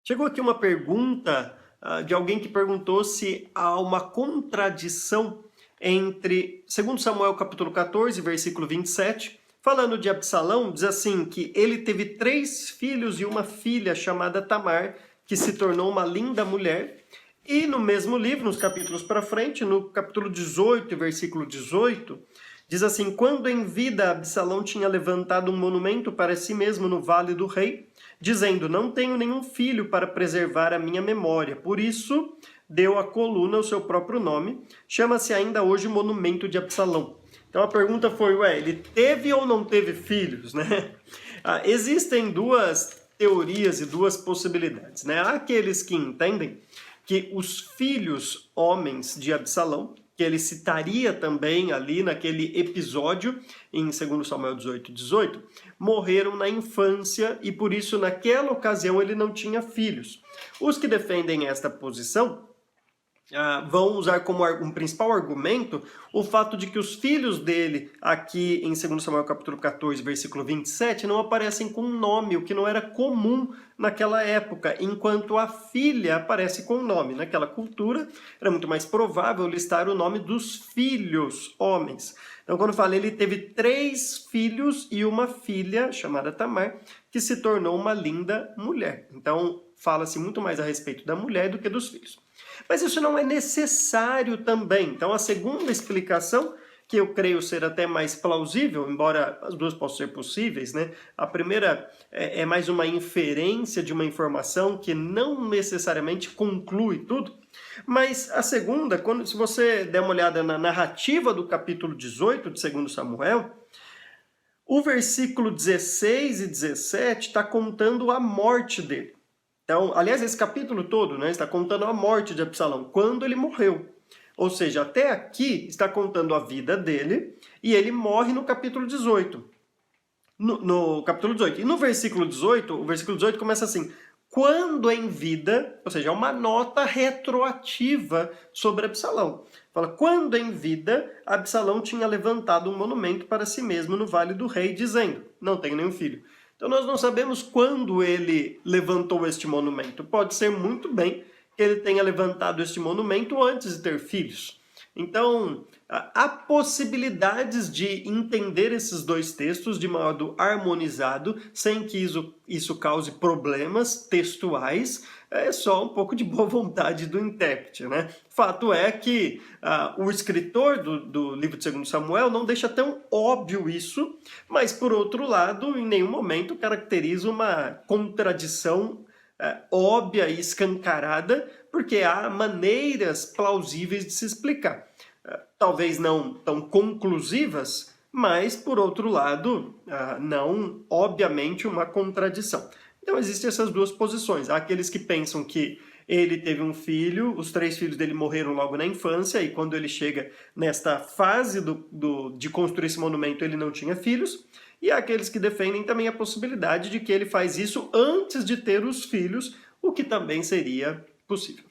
Chegou aqui uma pergunta de alguém que perguntou se há uma contradição entre 2 Samuel capítulo 14, versículo 27, falando de Absalão, diz assim que ele teve 3 filhos e uma filha chamada Tamar, que se tornou uma linda mulher. E no mesmo livro, nos capítulos para frente, no capítulo 18, versículo 18, diz assim: quando em vida Absalão tinha levantado um monumento para si mesmo no Vale do Rei, dizendo, não tenho nenhum filho para preservar a minha memória. Por isso, deu à coluna o seu próprio nome. Chama-se ainda hoje Monumento de Absalão. Então a pergunta foi, ele teve ou não teve filhos, né? Existem duas teorias e duas possibilidades, né? Há aqueles que entendem que os filhos homens de Absalão, que ele citaria também ali naquele episódio, em 2 Samuel 18, morreram na infância e por isso naquela ocasião ele não tinha filhos. Os que defendem esta posição vão usar como um principal argumento o fato de que os filhos dele, aqui em 2 Samuel capítulo 14, versículo 27, não aparecem com nome, o que não era comum naquela época, enquanto a filha aparece com nome. Naquela cultura, era muito mais provável listar o nome dos filhos homens. Então, quando fala, ele teve 3 filhos e uma filha, chamada Tamar, que se tornou uma linda mulher. Então, fala-se muito mais a respeito da mulher do que dos filhos. Mas isso não é necessário também. Então, a segunda explicação, que eu creio ser até mais plausível, embora as duas possam ser possíveis, né? A primeira é mais uma inferência de uma informação que não necessariamente conclui tudo. Mas a segunda, se você der uma olhada na narrativa do capítulo 18 de 2 Samuel, o versículo 16 e 17 está contando a morte dele. Então, aliás, esse capítulo todo, né, está contando a morte de Absalão, quando ele morreu. Ou seja, até aqui está contando a vida dele, e ele morre no capítulo 18. No capítulo 18. E no versículo 18, o versículo 18 começa assim: quando em vida, ou seja, é uma nota retroativa sobre Absalão. Fala, quando em vida, Absalão tinha levantado um monumento para si mesmo no Vale do Rei, dizendo, não tenho nenhum filho. Então nós não sabemos quando ele levantou este monumento. Pode ser muito bem que ele tenha levantado este monumento antes de ter filhos. Então, há possibilidades de entender esses dois textos de modo harmonizado, sem que isso cause problemas textuais. É só um pouco de boa vontade do intérprete, né? Fato é que o escritor do livro de 2 Samuel não deixa tão óbvio isso, mas, por outro lado, em nenhum momento caracteriza uma contradição óbvia e escancarada, porque há maneiras plausíveis de se explicar. Talvez não tão conclusivas, mas, por outro lado, não, obviamente, uma contradição. Então, existem essas duas posições. Há aqueles que pensam que ele teve um filho, os 3 filhos dele morreram logo na infância, e quando ele chega nesta fase de construir esse monumento, ele não tinha filhos. E há aqueles que defendem também a possibilidade de que ele faz isso antes de ter os filhos, o que também seria possível.